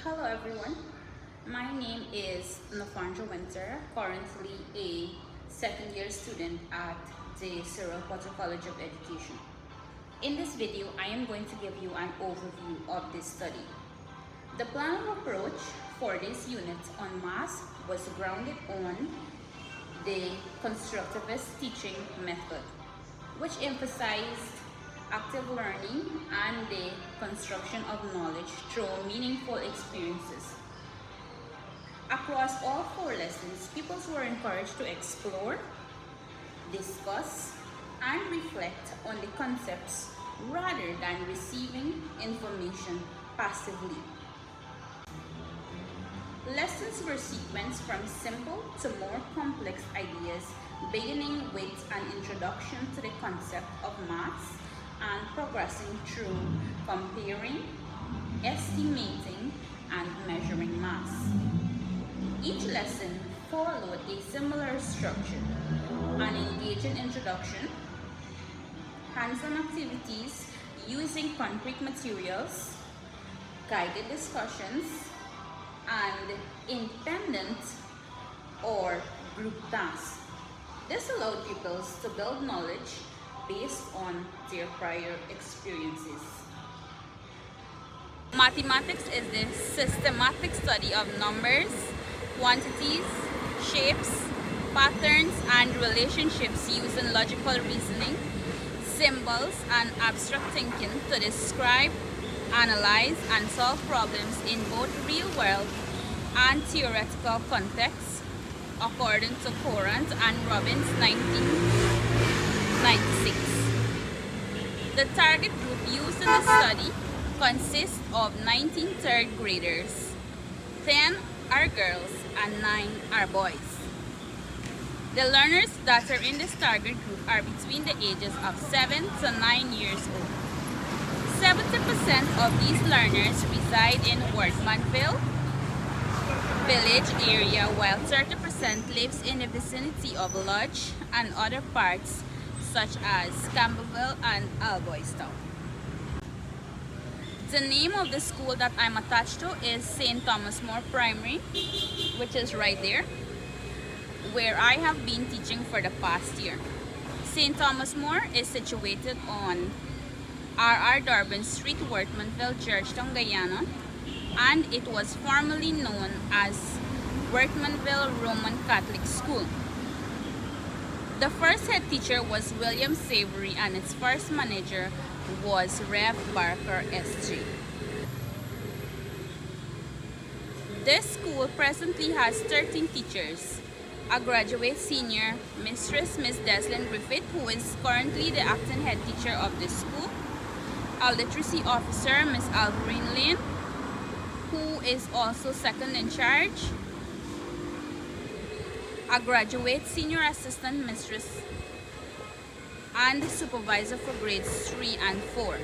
Hello everyone, my name is Nafanja Winter, currently a second year student at the Cyril Potter College of Education. In this video, I am going to give you an overview of this study. The plan of approach for this unit on math was grounded on the constructivist teaching method, which emphasized active learning and the construction of knowledge through meaningful experiences. Across all 4 lessons, pupils were encouraged to explore, discuss, and reflect on the concepts rather than receiving information passively. Lessons were sequenced from simple to more complex ideas, beginning with an introduction to the concept of maths and progressing through comparing, estimating, and measuring mass. Each lesson followed a similar structure: an engaging introduction, hands-on activities using concrete materials, guided discussions, and independent or group tasks. This allowed pupils to build knowledge based on their prior experiences. Mathematics is the systematic study of numbers, quantities, shapes, patterns, and relationships using logical reasoning, symbols, and abstract thinking to describe, analyze, and solve problems in both real-world and theoretical contexts, according to Courant and Robbins 1996. The target group used in the study consists of 19 third graders. 10 are girls and 9 are boys. The learners that are in this target group are between the ages of 7 to 9 years old. 70% of these learners reside in Workmanville village area, while 30% lives in the vicinity of Lodge and other parts such as Campbellville and Alboystown. The name of the school that I'm attached to is St. Thomas More Primary, which is right there, where I have been teaching for the past year. St. Thomas More is situated on R.R. Durbin Street, Workmanville, Georgetown, Guyana, and it was formerly known as Workmanville Roman Catholic School. The first head teacher was William Savory, and its first manager was Rev. Barker S.J. This school presently has 13 teachers. A graduate senior, Mistress Miss Deslyn Griffith, who is currently the acting head teacher of this school. A literacy officer, Miss Alvarine Lane, who is also second in charge. A graduate senior assistant mistress and supervisor for grades 3 and 4.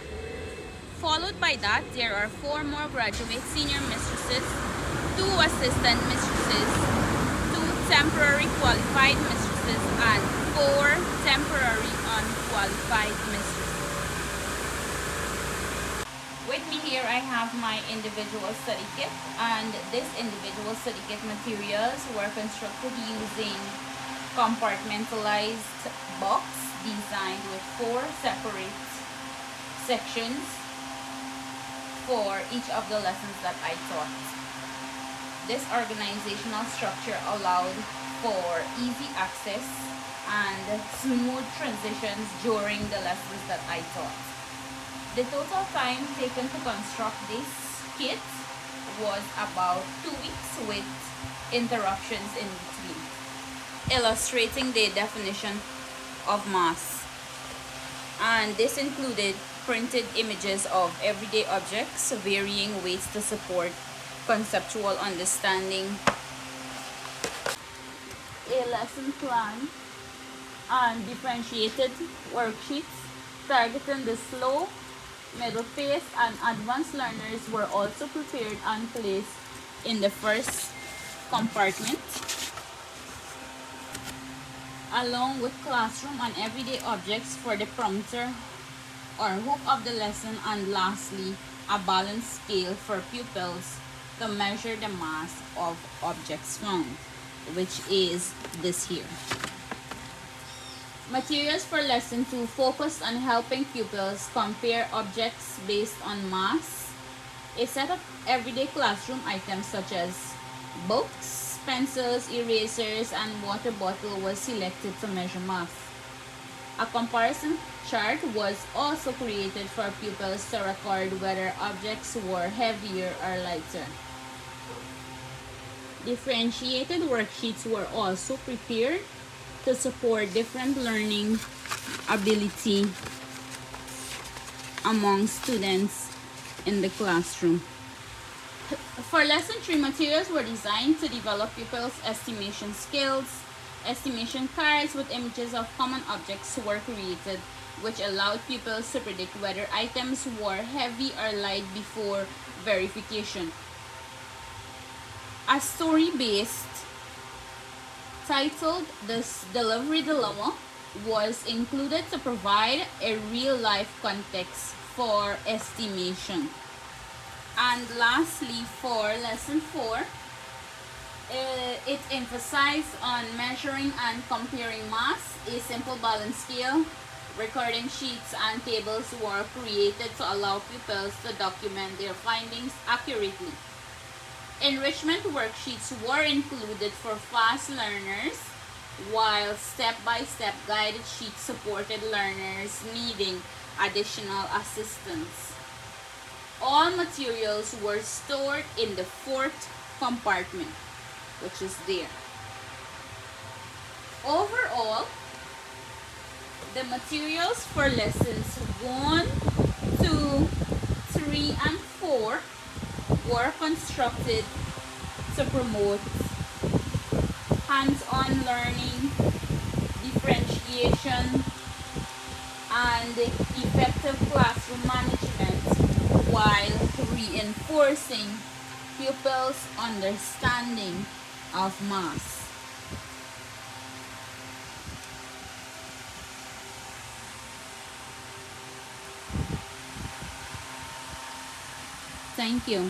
Followed by that, there are 4 more graduate senior mistresses, 2 assistant mistresses, 2 temporary qualified mistresses, and 4 temporary unqualified mistresses. With me here, I have my individual study kit, and this individual study kit materials were constructed using compartmentalized box designed with 4 separate sections for each of the lessons that I taught. This organizational structure allowed for easy access and smooth transitions during the lessons that I taught. The total time taken to construct this kit was about 2 weeks with interruptions in between, illustrating the definition of mass. And this included printed images of everyday objects, varying weights to support conceptual understanding, a lesson plan, and differentiated worksheets targeting the slow, middle phase, and advanced learners were also prepared and placed in the first compartment, along with classroom and everyday objects for the prompter or hook of the lesson, and lastly, a balance scale for pupils to measure the mass of objects found, which is this here. Materials for lesson 2 focused on helping pupils compare objects based on mass. A set of everyday classroom items such as books, pencils, erasers, and water bottle was selected to measure mass. A comparison chart was also created for pupils to record whether objects were heavier or lighter. Differentiated worksheets were also prepared to support different learning ability among students in the classroom. For lesson 3, materials were designed to develop pupils' estimation skills. Estimation cards with images of common objects were created, which allowed pupils to predict whether items were heavy or light before verification. A story-based titled "This Delivery Dilemma" was included to provide a real-life context for estimation. And lastly, for lesson 4, it emphasized on measuring and comparing mass. A simple balance scale, recording sheets, and tables were created to allow pupils to document their findings accurately. Enrichment worksheets were included for fast learners, while step-by-step guided sheets supported learners needing additional assistance. All materials were stored in the 4th compartment, which is there. Overall, the materials for lessons 1, 2, 3, and 4 were constructed to promote hands-on learning, differentiation, and effective classroom management while reinforcing pupils' understanding of mass. Thank you.